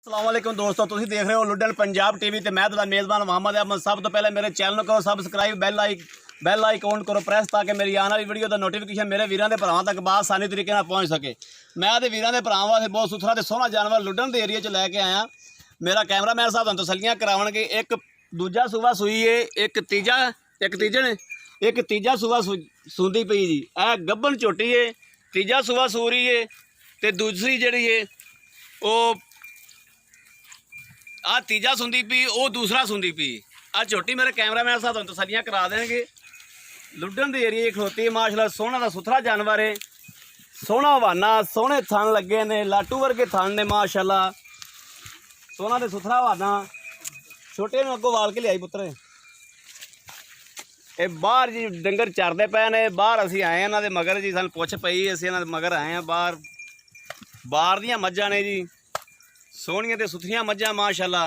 अस्सलामुअलैकुम दोस्तों, तुम देख रहे हो लुडन पंजाब टीवी ते मैं तुहाडा मेज़बान मोहम्मद अहमद। सब तो पहले मेरे चैनल को सबसक्राइब बैल आइकॉन करो प्रेस ताकि मेरी आने वाली वीडियो का नोटिफिकेशन मेरे वीरों के भरावां तक आसानी तरीके नाल पहुँच सके। मैं तो वीरों के भरावां वास्ते बहुत सुथरा ते सोहना जानवर लुडन के एरिया च लैके आया। मेरा कैमरामैन साहब तुहानूं तसल्लियां करावणगे। एक दूजा सूबा सूई है, एक तीजा सूबा सूंदी पई जी। यह गब्बन झोटी है, तीजा सूबा सू रही है तो दूसरी जिहड़ी है वो आ तीजा सुंदी पी, वो दूसरा सुंदी पी। आ झोटी मेरे कैमरामैन साहब तुहानूं तसल्लियां करा देंगे। लुडन के एरिए खलोती है, माशाल्लाह सोहना दा सुथरा जानवर है, सोहना हवाना, सोहने थन लगे ने, लाटू वर्गे थन ने माशाल्लाह, सोहना ते सुथरा हवाना। छोटे नूं अगों वाल के लियाई पुत्तर। ये बाहर जी डंगर चरदे पे ने, बाहर असीं आए इन्हां दे मगर जी, सानूं पुछ पई, असीं इन्हां दे मगर आए हैं। बाहर दियां मੱਝਾਂ ने जी, सोहनियां ते सुथरियां मੱਝਾਂ माशाल्लाह।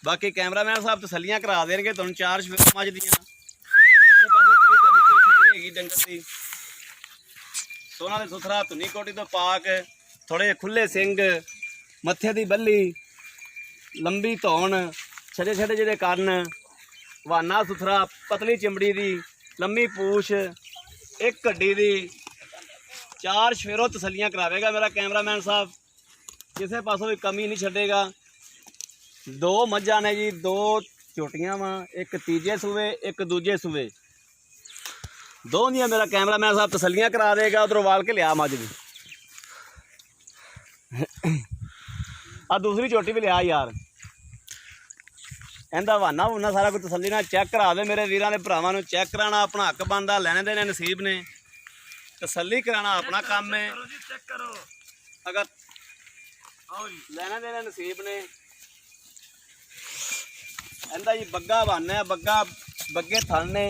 बाकी कैमरामैन साहब तसल्लियां करा देंगे तुहानूं। चार मੱਝ दियां किसी पासे कोई कमी पेशी नहीं हैगी डंगर की। सोहना ते सुथरा, धुनी कोटी तो पाक, थोड़े खुले सिंग, मत्थे दी बल्ली, लंबी धौन, छड़े छड़े जिहड़े कन्न, हवाना सुथरा, पतली चिमड़ी दी, लंबी पूछ, एक हड्डी दी, चार शफेरों तसल्लियां करावेगा मेरा कैमरामैन साहब। किसी पासों भी कमी नहीं छड्डेगा। दो मੱਝਾਂ ने जी, दो झोटियां वा, एक तीजे सूबे एक दूजे सूबे, दो दियां मेरा कैमरामैन साहब तसल्लियां करा देगा। उधरों वाल के लिया मੱਝ भी। आ दूसरी झोटी भी लिया यार, इहदा हवाना हुना सारा कुछ तसल्ली नाल चैक करा दे। मेरे वीरां दे भरावां नूं चैक कराना अपना हक बनदा, लैने देने नसीब ने, तसल्ली कराना अपना काम है। अगर लेना देना नसीब ने। इहदा जी बग्गा हवाना है, बग्गे थन ने,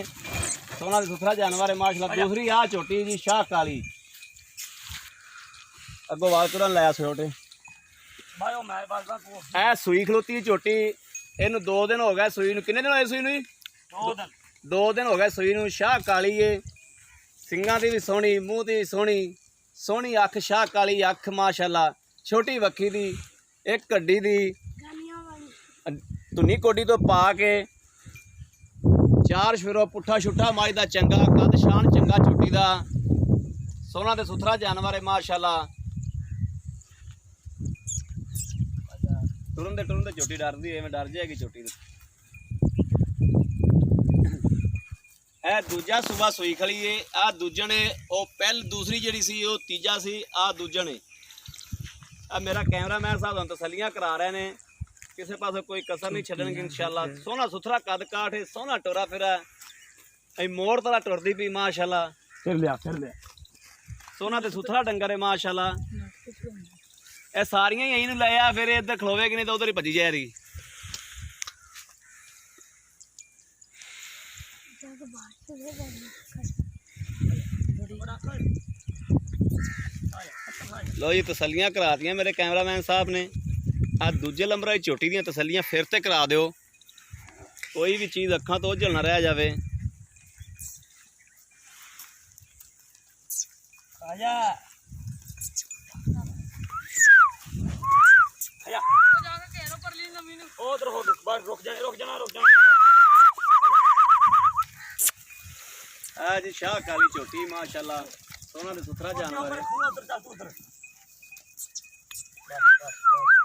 सोहना सुथरा जानवर है माशाल्लाह। दूसरी आ झोटी जी शाह काली, अगों वाल तुरन लाया छोटे। ए सूई खलोती झोटी, इनू 2 दिन हो गए सूई नूं। किन्ने दिन होए सूई नूं? 2 दिन हो गए सूई नूं। शाह काली है, सिंगां दी भी सोहनी, मूँह दी सोहनी, सोहनी अख, शाह काली अख माशाल्लाह। छोटी वक्खी दी, एक हड्डी दी, धुनी कोडी तो पा के, चार शफेरों, पुट्ठा छुट्ठा मੱਝ दा चंगा, कद शान चंगा झोटी दा, सोहना ते सुथरा जानवर है माशाल्लाह। टुरन दे झोटी डरदी है, मैं डर जाएगी झोटी। ए दूजा सूबा सूई खड़ी है। आ दूजन है, वो पहल दूसरी जिहड़ी सी वो तीजा सी, आ दूजन है। आ मेरा कैमरामैन साहब तुहानूं तसल्लियां करा रहे हैं। किसी पास कोई कसर नहीं छड्डणगे इंशाअल्लाह। सोहना सुथरा कद काठ है, सोहना टोरा फिरा, मोड़ तरह टुरदी पई माशाअल्लाह। फिर लिया सोहना ते सुथरा डंगर है माशाअल्लाह। ये सारियां ही यहीं लाया, फिर इधर खलोवेगी नहीं तो उधर ही भजी जा रही। लो जी तसल्लियां करातियां मेरे कैमरामैन साहब ने। आ दूजे लंबर झोटी दी तसल्लियां फिर से करा दो, कोई भी चीज़ अखां तो ओझल ना रह जाए। जी शाह काली झोटी माशाल्लाह, सोहना ते सुथरा जानवर है।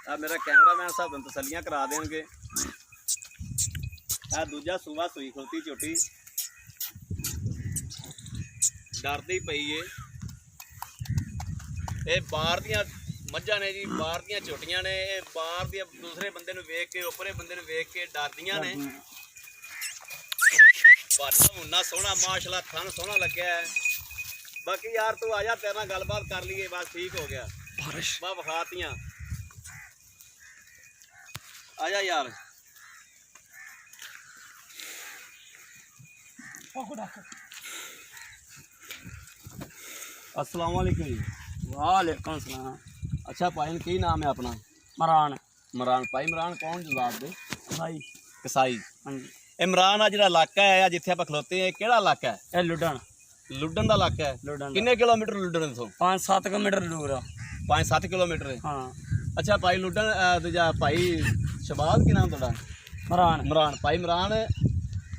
आ मेरा कैमरामैन साहब तुहानूं तसल्लियां करा देंगे। आ दूजा सूबा सूई खलोती झोटी, डरदी पई है। ये बाहर दियां मੱਝਾਂ ने जी, बाहर दियां झोटियां ने। ये बाहर दियां दूसरे बंदे नूं वेख के, उपरे बंदे नूं वेख के डरदियां ने। वाना मुन्ना सोहना माशाल्लाह, थन सोहना लग्या है। बाकी यार तू आ जा, तेरे नाल गलबात कर लीए, बस ठीक हो गया। बा विखातियां आ जा यार। अस्सलाम वालेकुम जी। वालेकुम सलाम। अच्छा भाई की नाम है अपना? मरान। मरान भाई, मरान कौन जवाब दे? भाई कसाई। हाँ जी। इमरान आ जिहड़ा इलाका है जिथे आप खलोते हैं, किहड़ा इलाका है? ये लुडन। लुडन का इलाका है। लुडन किन्ने किलोमीटर लुडन इथों? 5-7 किलोमीटर दूर है। 5-7 किलोमीटर है। हाँ ਅੱਛਾ ਭਾਈ ਲੁੱਡਣ ਦੂਜਾ ਭਾਈ ਸ਼ਬਾਬ ਕੀ ਨਾਮ ਤੁਹਾਡਾ? ਮਰਾਨ ਇਮਰਾਨ। ਭਾਈ ਇਮਰਾਨ,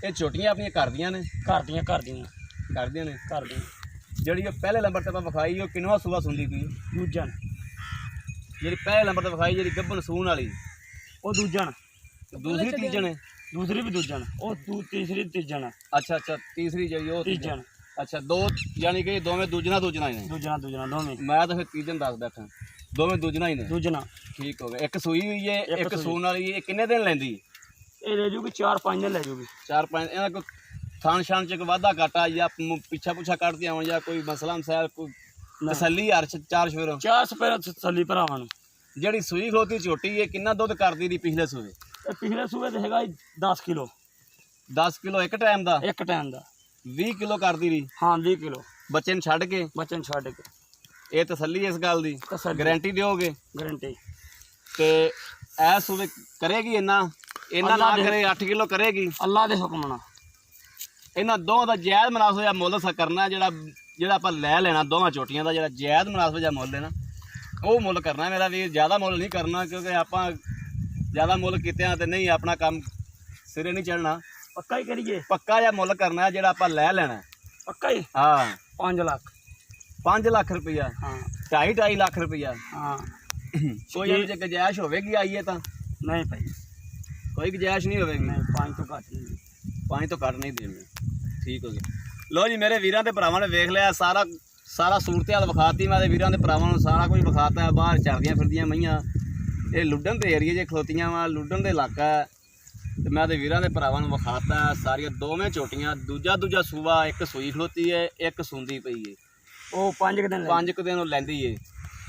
ਇਹ ਝੋਟੀਆਂ ਆਪਣੀਆਂ ਘਰ ਦੀਆਂ ਨੇ? ਘਰ ਦੀਆਂ ਨੇ। ਘਰ ਦੀਆਂ। ਜਿਹੜੀ ਉਹ ਪਹਿਲੇ ਨੰਬਰ ਤੇ ਆਪਾਂ ਵਿਖਾਈ ਉਹ ਕਿੰਨਵਾਂ ਸੂਆ ਸੁਣਦੀ ਪਈ? ਦੂਜਣ। ਜਿਹੜੀ ਪਹਿਲੇ ਨੰਬਰ ਤੇ ਵਿਖਾਈ ਜਿਹੜੀ ਗੱਭਣ ਸੂਣ ਵਾਲੀ ਉਹ ਦੂਜਣ। ਦੂਸਰੀ ਤੀਜਣ ਹੈ? ਦੂਸਰੀ ਵੀ ਦੂਜਣ। ਉਹ ਤੀਸਰੀ ਤੀਜਣ ਹੈ। ਅੱਛਾ ਤੀਸਰੀ ਜਿਹੜੀ ਉਹ ਤੀਜਣ। ਅੱਛਾ ਦੋ, ਯਾਨੀ ਕਿ ਦੋਵੇਂ ਦੂਜਣਾ ਹੀ ਨੇ? ਦੂਜਣਾ ਦੋਵੇਂ। ਮੈਂ ਤਾਂ ਫਿਰ ਤੀਜਣ ਦੱਸ ਬੈਠਾ, ਦੋਵੇਂ ਦੂਜਣਾ ਹੀ ਨੇ। ਦੂਜਣਾ। ਠੀਕ ਹੋ ਗਿਆ। ਇੱਕ ਸੂਈ ਹੋਈ ਹੈ, ਇੱਕ ਸੂਣ ਵਾਲੀ ਹੈ। ਇਹ ਕਿੰਨੇ ਦਿਨ ਲੈਂਦੀ? ਇਹ ਲੈ ਜੂਗੀ 4-5 ਦਿਨ ਲੈ ਜੂਗੀ। 4-5 ਇਹਨਾਂ ਕੋਈ ਥਾਣ ਛਾਣ ਚ ਕੋਈ ਵਾਧਾ ਘਾਟਾ ਜਾਂ ਪਿੱਛਾ ਪੁੱਛਾ ਕੱਢਦੇ ਆਉਣ ਜਾਂ ਕੋਈ ਮਸਲਾ ਮਸਾਇਲ ਕੋਈ ਤਸੱਲੀ ਹਰ ਚਾਰ ਸਵੇਰੋਂ? 4 ਸਪੇਰ ਤਸੱਲੀ ਭਰਾਵਾਂ ਨੂੰ। ਜਿਹੜੀ ਸੂਈ ਖਲੋਤੀ ਝੋਟੀ ਹੈ ਕਿੰਨਾ ਦੁੱਧ ਕਰਦੀ ਦੀ ਪਿਛਲੇ ਸੂਏ? ਇਹ ਪਿਛਲੇ ਸੂਏ ਤੇ ਹੈਗਾ 10 ਕਿਲੋ। 10 ਕਿਲੋ ਇੱਕ ਟਾਈਮ ਦਾ? ਇੱਕ ਟਾਈਮ ਦਾ। 20 ਕਿਲੋ ਕਰਦੀ ਰਹੀ? ਹਾਂ 20 ਕਿਲੋ ਬੱਚੇ ਨੂੰ ਛੱਡ ਕੇ? ਬੱਚਨ ਛੱਡ ਕੇ। ਇਹ ਤਸੱਲੀ ਇਸ ਗੱਲ ਦੀ? ਗਾਰੰਟੀ ਦਿਓਗੇ? ਗਾਰੰਟੀ। ਤੇ ਐ ਸੂਏ ਕਰੇਗੀ ਇੰਨਾ ਨਾ ਕਰੇ 8 ਕਿਲੋ ਕਰੇਗੀ? ਅੱਲਾ ਦੇ ਹੁਕਮ ਨਾਲ। ਇਹਨਾਂ ਦੋਵਾਂ ਦਾ ਜਾਇਜ਼ ਮੁਨਾਸਬ ਜਿਹਾ ਮੁੱਲ ਕਰਨਾ, ਜਿਹੜਾ ਆਪਾਂ ਲੈ ਲੈਣਾ ਦੋਵਾਂ ਝੋਟੀਆਂ ਦਾ ਜਿਹੜਾ ਜਾਇਜ਼ ਮੁਨਾਸਬ ਜਿਹਾ ਮੁੱਲ ਹੈ ਨਾ ਉਹ ਮੁੱਲ ਕਰਨਾ ਮੇਰਾ ਵੀਰ। ਜ਼ਿਆਦਾ ਮੁੱਲ ਨਹੀਂ ਕਰਨਾ ਕਿਉਂਕਿ ਆਪਾਂ ਜ਼ਿਆਦਾ ਮੁੱਲ ਕੀਤਿਆਂ ਤੇ ਨਹੀਂ ਆਪਣਾ ਕੰਮ ਸਿਰੇ ਨਹੀਂ ਚੜਨਾ। ਪੱਕਾ ਹੀ ਕਰੀਏ? ਪੱਕਾ ਜਿਹਾ ਮੁੱਲ ਕਰਨਾ ਜਿਹੜਾ ਆਪਾਂ ਲੈ ਲੈਣਾ। ਪੱਕਾ ਹੀ? ਹਾਂ 5 ਲੱਖ। 5 ਲੱਖ ਰੁਪਈਆ? ਹਾਂ 2.5 ਲੱਖ ਰੁਪਈਆ? ਹਾਂ। ਕੋਈ ਜੇ ਗੁੰਜਾਇਸ਼ ਹੋਵੇਗੀ ਆਈਏ ਤਾਂ? ਨਹੀਂ ਭਾਈ ਕੋਈ ਗੁੰਜਾਇਸ਼ ਨਹੀਂ ਹੋਵੇਗੀ? ਨਹੀਂ 5 ਤੋਂ ਘੱਟ ਨਹੀਂ। 5 ਤੋਂ ਘੱਟ ਨਹੀਂ ਦੇਣੀ। ਠੀਕ ਹੋ ਗਿਆ। ਲੋ ਜੀ ਮੇਰੇ ਵੀਰਾਂ ਤੇ ਭਰਾਵਾਂ ਨੇ ਵੇਖ ਲਿਆ ਸਾਰਾ ਸੂਰਤ ਹਾਲ ਵਿਖਾਤੀ। ਮੈਂ ਤੇ ਵੀਰਾਂ ਦੇ ਭਰਾਵਾਂ ਨੂੰ ਸਾਰਾ ਕੁਝ ਵਿਖਾਤਾ। ਬਾਹਰ ਚਰਦੀਆਂ ਫਿਰਦੀਆਂ ਮਈਆਂ, ਇਹ ਲੁੱਡਣ ਦੇ ਏਰੀਏ 'ਚ ਖਲੋਤੀਆਂ ਵਾ, ਲੁੱਡਣ ਦੇ ਇਲਾਕਾ ਤੇ ਮੈਂ ਤੇ ਵੀਰਾਂ ਦੇ ਭਰਾਵਾਂ ਨੂੰ ਵਿਖਾਤਾ ਸਾਰੀਆਂ ਦੋਵੇਂ ਝੋਟੀਆਂ। ਦੂਜਾ ਸੂਆ, ਇੱਕ ਸੂਈ ਖਲੋਤੀ ਹੈ, ਇੱਕ ਸੂੰਦੀ ਪਈ ਹੈ। ਉਹ 5 ਦਿਨ 5 ਦਿਨ ਉਹ ਲੈਂਦੀ ਏ।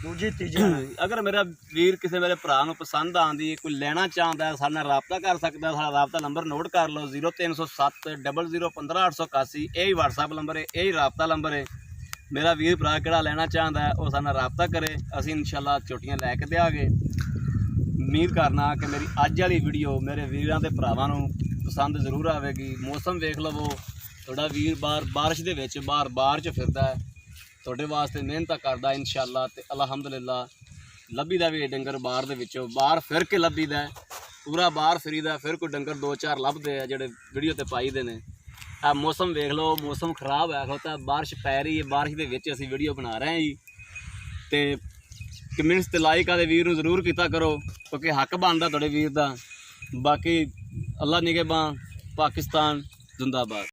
ਦੂਜੀ ਤੀਜੀ। ਅਗਰ ਮੇਰਾ ਵੀਰ ਕਿਸੇ ਮੇਰੇ ਭਰਾ ਨੂੰ ਪਸੰਦ ਆਉਂਦੀ ਕੋਈ ਲੈਣਾ ਚਾਹੁੰਦਾ ਸਾਡੇ ਨਾਲ ਰਾਬਤਾ ਕਰ ਸਕਦਾ। ਸਾਡਾ ਰਾਬਤਾ ਨੰਬਰ ਨੋਟ ਕਰ ਲਓ 0307 00 15 881। ਇਹ ਹੀ WhatsApp ਨੰਬਰ ਹੈ, ਇਹ ਹੀ ਰਾਬਤਾ ਨੰਬਰ ਹੈ। ਮੇਰਾ ਵੀਰ ਭਰਾ ਕਿਹੜਾ ਲੈਣਾ ਚਾਹੁੰਦਾ ਹੈ ਉਹ ਸਾਡੇ ਨਾਲ ਰਾਬਤਾ ਕਰੇ। ਅਸੀਂ ਇਨਸ਼ਾਅੱਲਾ ਝੋਟੀਆਂ ਲੈ ਕੇ ਦਿਆਂਗੇ। ਉਮੀਦ ਕਰਨਾ ਕਿ ਮੇਰੀ ਅੱਜ ਵਾਲੀ ਵੀਡੀਓ ਮੇਰੇ ਵੀਰਾਂ ਤੇ ਭਰਾਵਾਂ ਨੂੰ ਪਸੰਦ ਜ਼ਰੂਰ ਆਵੇਗੀ। ਮੌਸਮ ਵੇਖ ਲਵੋ, ਤੁਹਾਡਾ ਵੀਰ ਬਾਰਿਸ਼ ਦੇ ਵਿੱਚ ਬਾਹਰ 'ਚ ਫਿਰਦਾ ਹੈ, ਤੁਹਾਡੇ ਵਾਸਤੇ ਮਿਹਨਤ ਕਰਦਾ ਇਨਸ਼ਾਅੱਲਾ। ਤੇ ਅਲਹਮਦੁਲਿਲਾ ਲੱਭੀਦਾ ਵੀ ਡੰਗਰ ਬਾਹਰ ਦੇ ਵਿੱਚੋਂ ਬਾਹਰ ਫਿਰ ਕੇ ਲੱਭੀਦਾ, ਪੂਰਾ ਬਾਹਰ ਫਰੀਦਾ। ਫਿਰ ਕੋਈ ਡੰਗਰ 2-4 ਲੱਭਦੇ ਆ ਜਿਹੜੇ ਵੀਡੀਓ ਤੇ ਪਾਈਦੇ ਨੇ। ਆ ਮੌਸਮ ਵੇਖ ਲਓ, ਮੌਸਮ ਖਰਾਬ ਹੋਇਆ ਖਲੋਤਾ, ਬਾਰਿਸ਼ ਪੈ ਰਹੀ ਹੈ। ਬਾਰਿਸ਼ ਦੇ ਵਿੱਚ ਅਸੀਂ ਵੀਡੀਓ ਬਣਾ ਰਹੇ ਹਾਂ ਜੀ। ਤੇ ਕਮੈਂਟਸ ਤੇ ਲਾਈਕ ਆਦੇ ਵੀਰ ਨੂੰ ਜ਼ਰੂਰ ਕੀਤਾ ਕਰੋ ਕਿਉਂਕਿ ਹੱਕ ਬਣਦਾ ਤੁਹਾਡੇ ਵੀਰ ਦਾ। ਬਾਕੀ ਅੱਲਾ ਨਿਗਹਿਬਾਨ, ਪਾਕਿਸਤਾਨ ਜ਼ਿੰਦਾਬਾਦ।